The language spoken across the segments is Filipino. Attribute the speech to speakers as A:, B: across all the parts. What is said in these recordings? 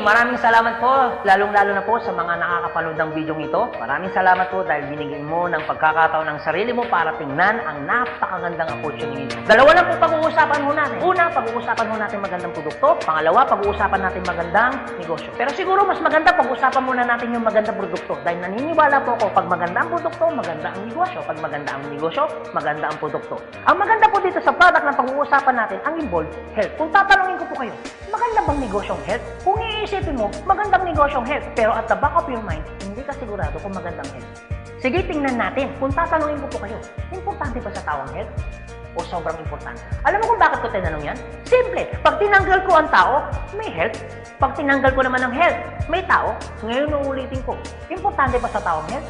A: maraming salamat po, lalong-lalo na po sa mga nakakapanood ng video ito. Maraming salamat po dahil binigyan mo ng pagkakataon ng sarili mo para tingnan ang napakagandang opportunity. Dalawa lang po pag-uusapan mo natin. Una, pag-uusapan mo natin magandang produkto. Pangalawa, pag-uusapan natin magandang negosyo. Pero siguro mas maganda pag-uusapan muna natin yung magandang produkto. Dahil naniniwala po ako, pag maganda ang produkto, maganda ang negosyo. Pag maganda ang negosyo, maganda ang produkto. Ang maganda po dito sa product na pag-uusapan natin, ang involved health. Kung tatanungin ko po kayo, maganda bang negosyong health? Kung iisipin mo, magandang negosyong health. Pero at the back of your mind, hindi ka sigurado kung magandang health. Sige, tingnan natin. Kung tatanungin ko po kayo, importante ba sa tao ang health? O sobrang importante? Alam mo kung bakit ko tinanong yan? Simple. Pag tinanggal ko ang tao, may health. Pag tinanggal ko naman ang health, may tao. Ngayon uulitin ko, importante ba sa tao ang health?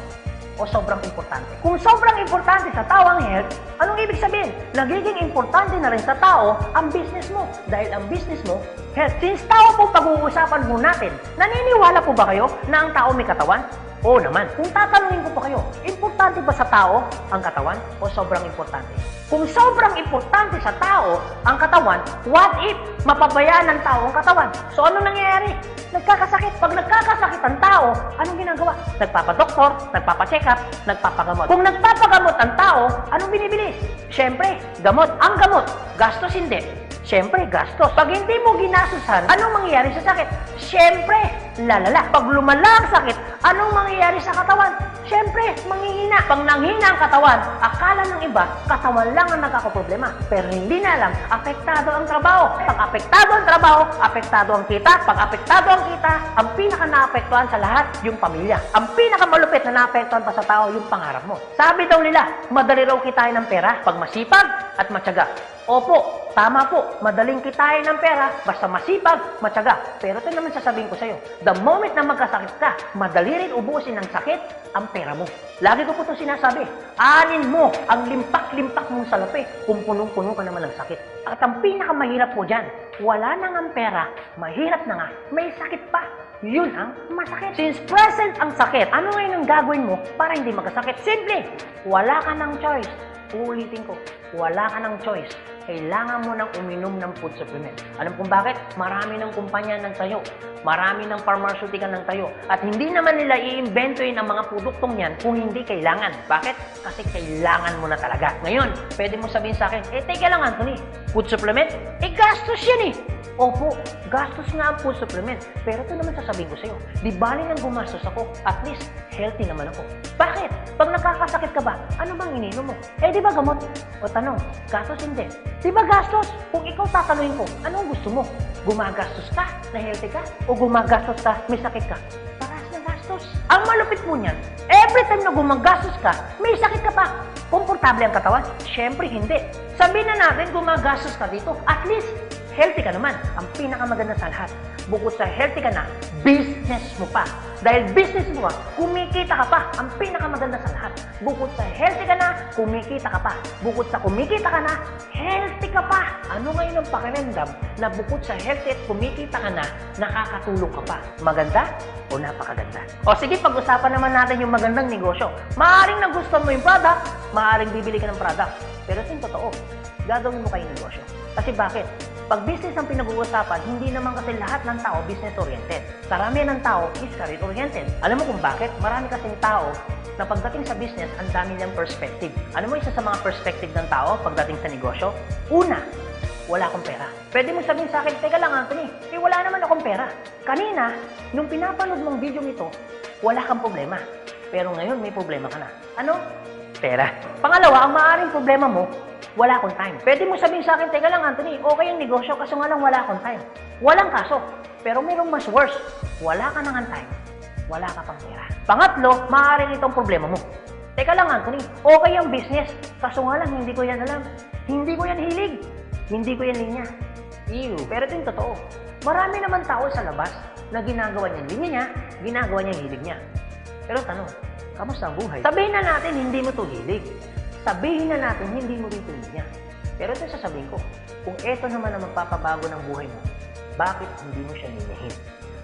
A: O sobrang importante? Kung sobrang importante sa tao ang health, anong ibig sabihin? Nagiging importante na rin sa tao ang business mo. Dahil ang business mo, health. Since tao po pag-uusapan mo natin, naniniwala po ba kayo na ang tao may katawan? Oo naman. Kung tatanungin ko pa kayo, importante ba sa tao ang katawan o sobrang importante? Kung sobrang importante sa tao ang katawan, what if mapabayaan ng tao ang katawan? So ano nangyayari? Nagkakasakit. Pag nagkakasakit ang tao, anong ginagawa? Nagpapadoktor, nagpapacheck up, nagpapagamot. Kung nagpapagamot ang tao, anong binibili? Siyempre, gamot. Ang gamot, gastos hindi. Siyempre, gastos. Pag hindi mo ginasusan, anong mangyayari sa sakit? Siyempre, lalala. Pag lumala ang sakit, anong mangyayari sa katawan? Siyempre, manghihina. Pag nanghina ang katawan, akala ng iba, katawan lang ang nagkakaproblema. Pero hindi na alam, apektado ang trabaho. Pag apektado ang trabaho, apektado ang kita. Pag apektado ang kita, ang pinaka-naapektuhan sa lahat, yung pamilya. Ang pinaka-malupit na naapektuhan pa sa tao, yung pangarap mo. Sabi daw nila, madali raw kitain ng pera pag masipag at matyaga. Opo, tama po, madaling kitain ng pera basta masipag, matyaga. Pero ito naman sasabihin ko sa'yo, the moment na magkasakit ka, madali rin ubusin ng sakit ang pera mo. Lagi ko po ito sinasabi, anin mo ang limpak-limpak mong salapi kung punong-puno ka naman ng sakit. At ang pinakamahirap po dyan, wala na nga ang pera, mahirap na nga, may sakit pa. Yun ang masakit. Since present ang sakit, ano ngayon ang gagawin mo para hindi magkasakit? Simple, wala ka ng choice. Uulitin ko, wala ka ng choice. Kailangan mo nang uminom ng food supplement. Alam kung bakit? Marami ng kumpanya ng tayo. Marami ng pharmaceutical ng tayo. At hindi naman nila i-inventoyin ang mga produktong yan kung hindi kailangan. Bakit? Kasi kailangan mo na talaga. Ngayon, pwede mo sabihin sa akin, teka lang Anthony, food supplement? Gastos yan Opo, gastos nga ang food supplement. Pero ito naman sasabihin ko sa'yo, di bali nang gumastos ako, at least healthy naman ako. Bakit? Pag nakakasakit ka ba, ano bang ininom mo? Di ba gamot? O tanong, gastos hindi. Di ba gastos? Kung ikaw tatanungin ko, anong gusto mo? Gumagastos ka na healthy ka? O gumagastos ka, may sakit ka? Paras na gastos. Ang malupit mo niyan, every time na gumagastos ka, may sakit ka pa. Komportable ang katawan? Siyempre hindi. Sabihin na natin, gumagastos ka dito, at least healthy ka naman. Ang pinakamaganda sa lahat, bukod sa healthy ka na, business mo pa. Dahil business mo kumikita ka pa. Ang pinakamaganda sa lahat, bukod sa healthy ka na, kumikita ka pa. Bukod sa kumikita ka na, healthy ka pa. Ano ngayon ang pakiramdam na bukod sa healthy at kumikita ka na, nakakatulong ka pa? Maganda o napakaganda? O sige, pag-usapan naman natin yung magandang negosyo. Maaaring nagustuhan mo yung product, maaaring bibili ka ng product. Pero ito yung totoo, gagawin mo kayong negosyo. Kasi bakit? Pag business ang pinag-uusapan, hindi naman kasi lahat ng tao business-oriented. Karamihan ng tao is career-oriented. Alam mo kung bakit? Marami kasing tao na pagdating sa business, ang dami niyang perspective. Alam mo isa sa mga perspective ng tao pagdating sa negosyo? Una, wala akong pera. Pwede mo sabihin sa akin, teka lang Anthony, wala naman akong pera. Kanina, nung pinapanood mong video nito, wala kang problema. Pero ngayon, may problema ka na. Ano? Pera. Pangalawa, ang maaaring problema mo, wala akong time. Pwede mo sabihin sa akin, teka lang Anthony, okay yung negosyo, kaso nga lang wala akong time. Walang kaso. Pero mayroong mas worse. Wala ka nang time. Wala ka pang pera. Pangatlo, maaaring itong problema mo. Teka lang Anthony, okay yung business, kaso nga lang hindi ko yan alam. Hindi ko yan hilig. Hindi ko yan linya. Ew. Pero ito yung totoo. Marami naman tao sa labas na ginagawa niya yung linya niya, ginagawa niya yung hilig niya. Pero tanong, kamusta ang buhay? Sabihin na natin hindi mo to hilig. Sabihin na natin, hindi mo rito niya. Pero ito sasabihin ko, kung ito naman ang magpapabago ng buhay mo, bakit hindi mo siya ninahin?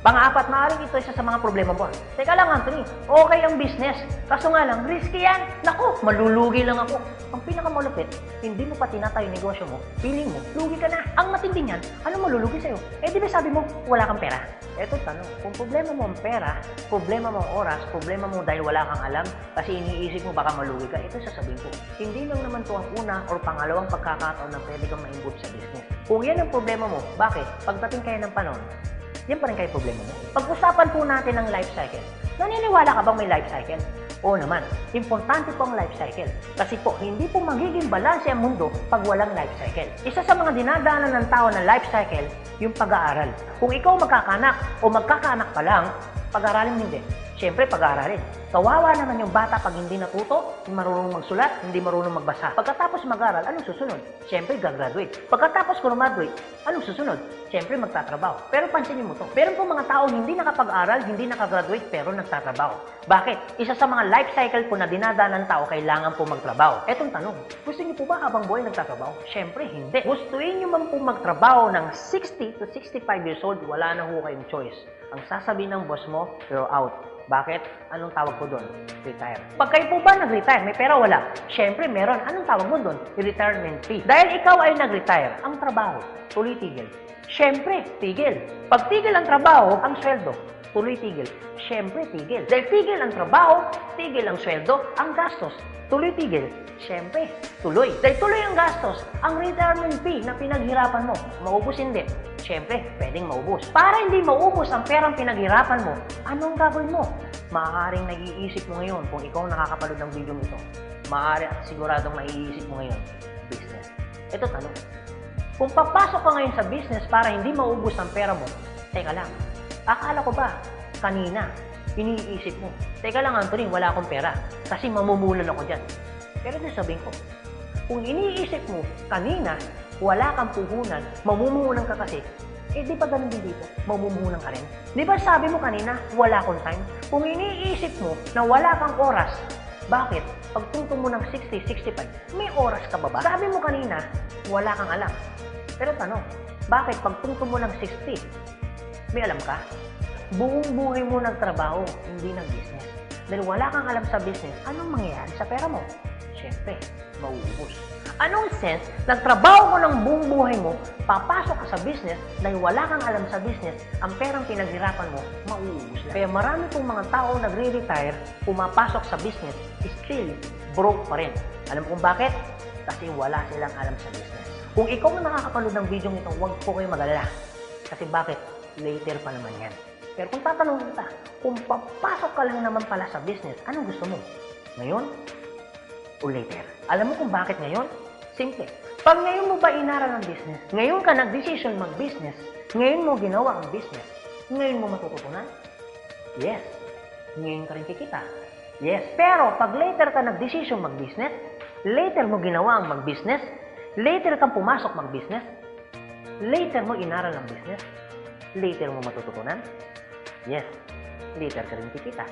A: Pang-apat, maaaring ito isa sa mga problema mo. Teka lang, Anthony, okay ang business. Kaso nga lang, risky yan. Naku, malulugi lang ako. Ang pinakamalupit, hindi mo pa tinatayo yung negosyo mo, feeling mo, lugi ka na. Ang matindi niyan, ano malulugi sa'yo? Eh di ba sabi mo, wala kang pera? Eto tanong, kung problema mo ang pera, problema mo ang oras, problema mo dahil wala kang alam, kasi iniisip mo baka malugi ka, ito sasabihin ko. Hindi lang naman to ang una or pangalawang pagkakataon na pwede kang ma-involve sa business. Kung yan ang problema mo, bakit? Pagdating kayo ng panahon, yan pa rin kayo problema mo. Pag-usapan po natin ang life cycle. Naniniwala ka bang may life cycle? Oo naman. Importante po ang life cycle. Kasi po, hindi po magiging balanse ang mundo pag walang life cycle. Isa sa mga dinadaanan ng tao na life cycle, yung pag-aaral. Kung ikaw magkakanak o magkakaanak pa lang, pag-aaralin hindi. Siyempre, pag-aaralin. Kawawa naman yung bata pag hindi natuto, hindi marunong magsulat, hindi marunong magbasa. Pagkatapos mag-aral, anong susunod? Siyempre, gagraduate. Pagkatapos graduate, anong susunod? Siyempre, magtatrabaho. Pero pansinin mo to. Meron po mga tao hindi nakapag-aral, hindi nakagraduate, pero nagtatrabaho. Bakit? Isa sa mga life cycle po na dinadaan ng tao, kailangan po magtrabaho. Etong tanong, gusto niyo po ba habang buhay nagtatrabaho? Siyempre, hindi. Gustuin niyo man po magtrabaho ng 60 to 65 years old, wala na ho kayong choice. Ang sasabihin ng boss mo, you're out. Bakit? Anong tawag ko doon? Retire. Pag kayo po ba nag-retire, may pera wala? Siyempre, meron. Anong tawag mo doon? Retirement fee. Dahil ikaw ay nag-retire, ang trabaho, tuloy-tigil. Siyempre, tigil. Pag tigil ang trabaho, ang sweldo, tuloy-tigil. Siyempre, tigil. Dahil tigil ang trabaho, tigil ang sweldo, ang gastos, tuloy-tigil. Siyempre, tuloy. Dahil tuloy ang gastos, ang retirement fee na pinaghirapan mo, maubos hindi. Siyempre, pwedeng maubos. Para hindi maubos ang perang pinaghirapan mo, anong gagawin mo? Maaaring nag-iisip mo ngayon kung ikaw nakakapanood ng video nito. Maaaring siguradong maiisip mo ngayon, business. Ito tanong. Kung papasok ka ngayon sa business para hindi maubos ang pera mo, teka lang, akala ko ba kanina, iniisip mo, teka lang Anthony, wala akong pera kasi mamumulan ako dyan. Pero sabihin ko, kung iniisip mo kanina, wala kang puhunan, mamumunan ka kasi, eh di ba ganun din dito? Mamumunan ka rin. Di ba sabi mo kanina, wala akong time? Kung iniisip mo na wala kang oras, bakit? Pagtungtong mo ng 60, 65, may oras ka ba ba? Sabi mo kanina, wala kang alam. Pero tanong, bakit pagtungtong mo ng 60, may alam ka? Buong buhay mo nagtrabaho, hindi nag-business. Dahil wala kang alam sa business, anong mangyayari sa pera mo? Siyempre, mauubos. Anong sense, nagtrabaho mo ng buong buhay mo, papasok ka sa business, dahil wala kang alam sa business, ang perang pinaghirapan mo, mauubos lang. Kaya marami pong mga tao nagre-retire, pumapasok sa business, still broke pa rin. Alam kung bakit? Kasi wala silang alam sa business. Kung ikaw ang nakakapanood ng video nito, huwag po kayo mag-alala. Kasi bakit? Later pa naman yan. Pero kung tatanungin kita, kung papasok ka lang naman pala sa business, anong gusto mo? Ngayon o later? Alam mo kung bakit ngayon? Simple. Pag ngayon mo ba inaral ang business, ngayon ka nag-decision mag-business, ngayon mo ginawa ang business, ngayon mo matututunan? Yes. Ngayon ka rin kikita? Yes. Pero pag later ka nag-decision mag-business, later mo ginawa ang mag-business, later kang pumasok mag-business, later mo inaral ang business, later mo matututunan? Yes. Later ka rin kikita?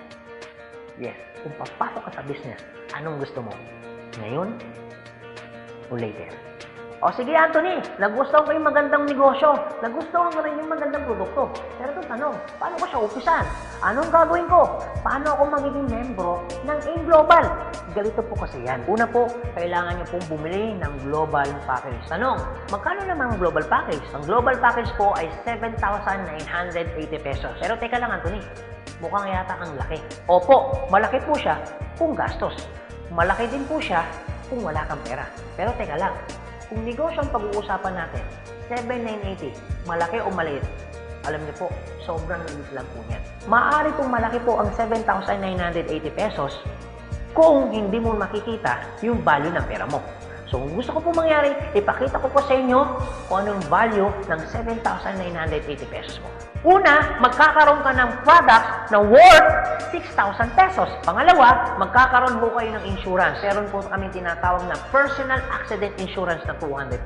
A: Yes. Kung papasok ka sa business, anong gusto mo? Ngayon o later? O sige Anthony, nagustuhan ko yung magandang negosyo, nagustuhan ko rin yung magandang produkto. Pero ito tanong, paano ko siya umpisan? Anong gagawin ko? Paano ako magiging membro ng AIM Global? Galito po kasi yan. Una po, kailangan nyo pong bumili ng global package. Tanong, magkano naman ang global package? Ang global package po ay 7,980 pesos. Pero teka lang Anthony, mukhang yata ang laki. Opo, malaki po siya kung gastos. Malaki din po siya kung wala kang pera. Pero teka lang, kung negosyo ang pag-uusapan natin, 7,980, malaki o maliit? Alam niyo po, sobrang liit lang po niyan. Maaari pong malaki po ang 7,980 pesos kung hindi mo makikita yung value ng pera mo. So, kung gusto ko po mangyari, ipakita ko po sa inyo kung anong value ng 7,980 pesos mo. Una, magkakaroon ka ng products na worth 6,000 pesos. Pangalawa, magkakaroon po kayo ng insurance. Meron po kami tinatawag na personal accident insurance na 200,000,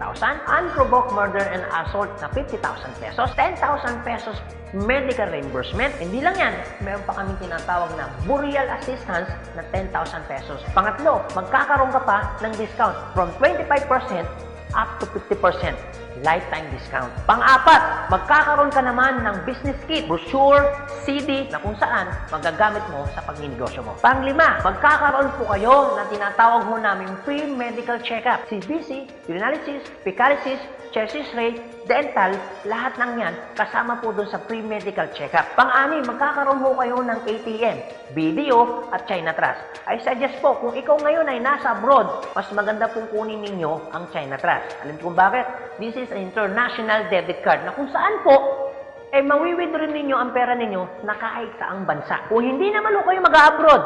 A: unprovoked murder and assault na 50,000 pesos, 10,000 pesos medical reimbursement. Hindi lang yan, meron pa kami tinatawag na burial assistance na 10,000 pesos. Pangatlo, magkakaroon ka pa ng discount from 25% up to 50%. lifetime discount. Pang-apat, magkakaroon ka naman ng business kit, brochure, CD na kung saan magagamit mo sa pagninegosyo mo. Pang-lima, magkakaroon po kayo na tinatawag mo namin free medical check-up. CBC, urinalysis, fecalysis, chest x-ray, dental, lahat ng yan kasama po doon sa free medical check-up. Pang-anim, magkakaroon po kayo ng ATM, BDO at China Trust. I suggest po, kung ikaw ngayon ay nasa abroad, mas maganda pong kunin ninyo ang China Trust. Alam kung bakit? This is an international debit card na kung saan po, mawi-withdraw ninyo ang pera ninyo na kahit saang bansa. Kung hindi naman kayo mag-abroad,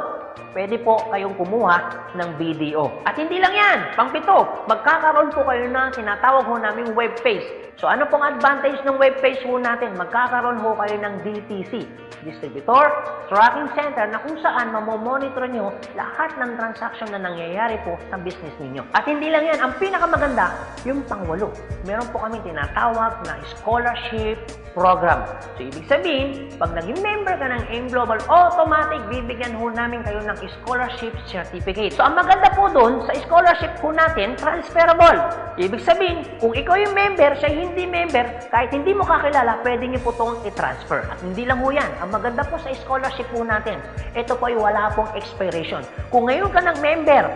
A: pwede po kayong kumuha ng BDO. At hindi lang yan, pang-pito, magkakaroon po kayo ng tinatawag ho naming web page. So ano pong advantage ng web page ho natin? Magkakaroon ho kayo ng DTC, Distributor Tracking Center, na kung saan mamomonitor nyo lahat ng transaction na nangyayari po sa business ninyo. At hindi lang yan, ang pinakamaganda, yung pang-walo. Meron po kami tinatawag na scholarship program. So, ibig sabihin, pag naging member ka ng AIM Global, automatic bibigyan ho namin kayo ng scholarship certificate. So, ang maganda po dun, sa scholarship po natin, transferable. Ibig sabihin, kung ikaw yung member, siya hindi member, kahit hindi mo kakilala, pwede niyo po itong i-transfer. At hindi lang ho yan. Ang maganda po sa scholarship po natin, ito po ay wala pong expiration. Kung ngayon ka ng member,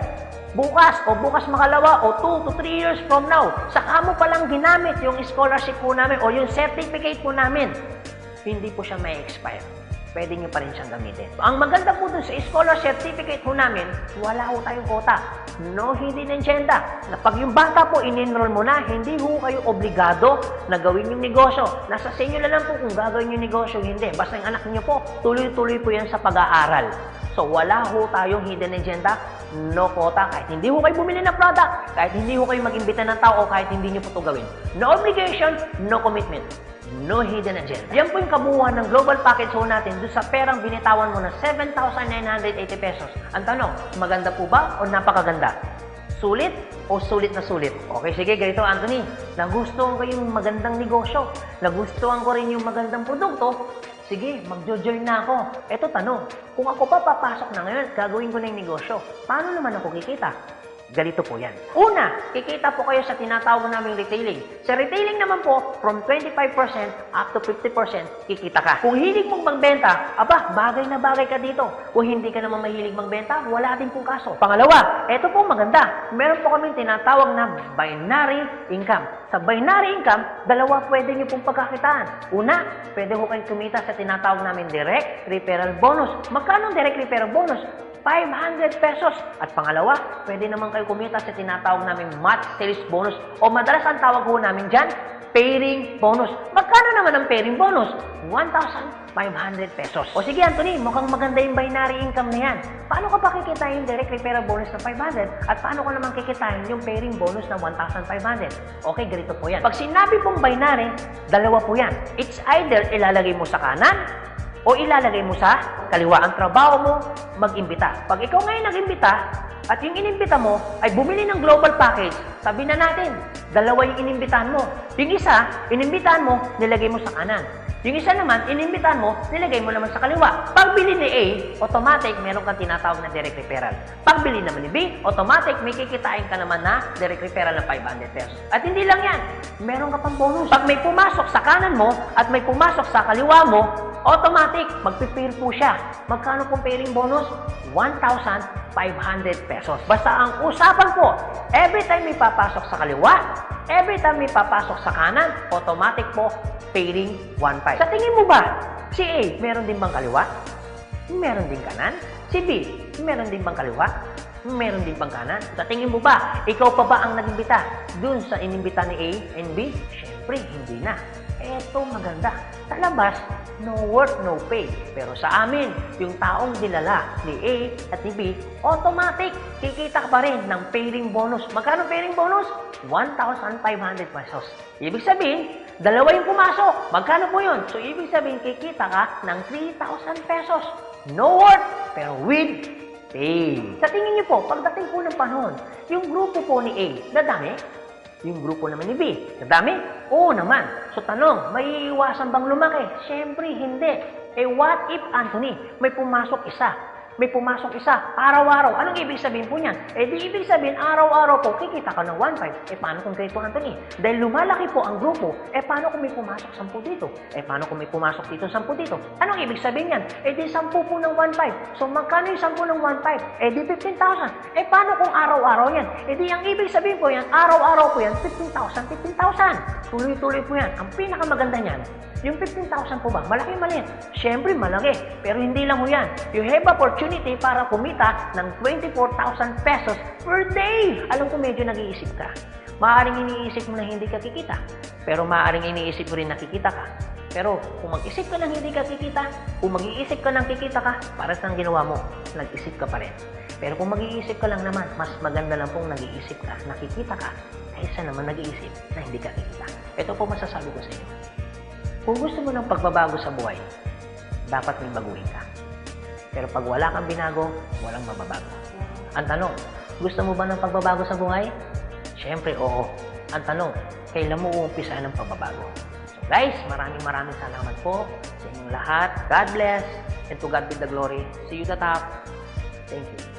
A: bukas o bukas makalawa o 2 to 3 years from now, saka mo palang ginamit yung scholarship po namin o yung certificate po namin, hindi po siya may expire. Pwede nyo pa rin siyang gamitin. Ang maganda po dun sa scholar certificate po namin, wala ho tayong quota. No hidden agenda. Na pag yung bata po in-enroll mo na, hindi ho kayo obligado na gawin yung negosyo. Nasa sa inyo na lang po kung gagawin yung negosyo, hindi. Basta yung anak niyo po, tuloy-tuloy po yan sa pag-aaral. So, wala ho tayong hidden agenda, no quota. Kahit hindi ho kayo bumili ng product, kahit hindi ho kayo mag-imbita ng tao, kahit hindi nyo po ito gawin. No obligation, no commitment. No hidden agenda. Yan po yung kabuuan ng global package ho natin doon sa perang binitawan mo na 7,980 pesos. Ang tanong, maganda po ba o napakaganda? Sulit o sulit na sulit? Okay, sige, ganito Anthony. Nagustuhan ko yung magandang negosyo. Nagustuhan ko rin yung magandang produkto. Sige, magjo-join na ako. Eto tanong, kung ako pa papasok na ngayon, gagawin ko na yung negosyo, paano naman ako kikita? Ganito po yan. Una, kikita po kayo sa tinatawag naming retailing. Sa retailing naman po, from 25% up to 50%, kikita ka. Kung hilig mong magbenta, aba, bagay na bagay ka dito. Kung hindi ka naman mahilig magbenta, wala din pong kaso. Pangalawa, eto po maganda. Meron po kaming tinatawag na binary income. Sa binary income, dalawa pwede nyo pong pagkakitaan. Una, pwede ho kayong kumita sa tinatawag namin direct referral bonus. Magkano ang direct referral bonus? 500 pesos. At pangalawa, pwede naman kayo kumita sa tinatawag namin match sales bonus o madalas ang tawag ho namin dyan, pairing bonus. Magkano naman ang pairing bonus? 1,500 pesos. O sige Anthony, mukhang maganda yung binary income na yan. Paano ka pa kikitain yung direct referral bonus na 500 at paano ka naman kikitain yung pairing bonus na 1,500? Okay, ganito po yan. Pag sinabi pong binary, dalawa po yan. It's either ilalagay mo sa kanan o ilalagay mo sa kaliwa. Ang trabaho mo, mag-imbita. Pag ikaw ngayon nag-imbita, at yung inimbita mo ay bumili ng global package, sabi na natin, dalawa yung inimbitahan mo. Yung isa, inimbitahan mo, nilagay mo sa kanan. Yung isa naman, inimbitahan mo, nilagay mo naman sa kaliwa. Pagbili ni A, automatic, meron kang tinatawag na direct referral. Pagbili naman ni B, automatic, may kikitain ka naman na direct referral ng 500 pesos. At hindi lang yan, meron ka pang bonus. Pag may pumasok sa kanan mo at may pumasok sa kaliwa mo, automatic, magpipair po siya. Magkano pong pairing bonus? 1,500 pesos. Basta ang usapan po, every time may papasok sa kaliwa, every time may papasok sa kanan, automatic po, pairing 1,500. Sa tingin mo ba, si A, meron din bang kaliwa? Meron din kanan? Si B, meron din bang kaliwa? Meron din bang kanan? Sa tingin mo ba, ikaw pa ba ang nag-imbita dun sa inimbita ni A and B? Siyempre, hindi na. Eto maganda. Sa labas, no work, no pay. Pero sa amin, yung taong dilala ni A at ni B, automatic, kikita ka pa rin ng pairing bonus. Magkano pairing bonus? 1,500 pesos. Ibig sabihin, dalawa yung pumasok. Magkano po yun? So, ibig sabihin, kikita ka ng 3,000 pesos. No work, pero with pay. Sa tingin niyo po, pagdating po ng panahon, yung grupo po ni A, nadami? Yung grupo naman ni B, nadami? Oo naman. So tanong, may iwasan bang lumaki? Siyempre, hindi. Eh what if, Anthony, may pumasok isa? may pumasok isa, araw-araw. Anong ibig sabihin po niyan? Di ibig sabihin, araw-araw po, kikita ka ng 1.5. Paano kung Kuya Anthony? Dahil lumalaki po ang grupo, paano kung may pumasok 10 dito? Paano kung may pumasok dito 10 dito? Anong ibig sabihin yan? Di 10 po ng 1.5. So, magkano yung 10 ng 1.5? Di 15,000. Paano kung araw-araw yan? Di ang ibig sabihin po yan, araw-araw po yan, 15,000, 15,000. Tuloy-tuloy po yan. Ang pinakamaganda niyan, yung 15,000 po ba? Malaki mali. Siyempre malaki. Pero hindi lang mo yan. You have opportunity para kumita ng 24,000 pesos per day. Alam ko medyo nag-iisip ka. Maaaring iniisip mo na hindi ka kikita. Pero maaaring iniisip mo rin na kikita ka. Pero kung mag-isip ka ng hindi ka kikita, kung mag-iisip ka ng kikita ka, para saan ginawa mo? Nag-isip ka pa rin. Pero kung mag-iisip ka lang naman, mas maganda lang pong nag-iisip ka, nakikita ka, kaysa naman nag-iisip na hindi ka kikita. Ito po masasabi ko sa inyo. Kung gusto mo ng pagbabago sa buhay, dapat may baguhin ka. Pero pag wala kang binago, walang mababago. Ang tanong, gusto mo ba ng pagbabago sa buhay? Siyempre, oo. Ang tanong, kailan mo uumpisa ng pagbabago? So guys, maraming salamat po sa inyong lahat. God bless, and to God be the glory. See you at the top. Thank you.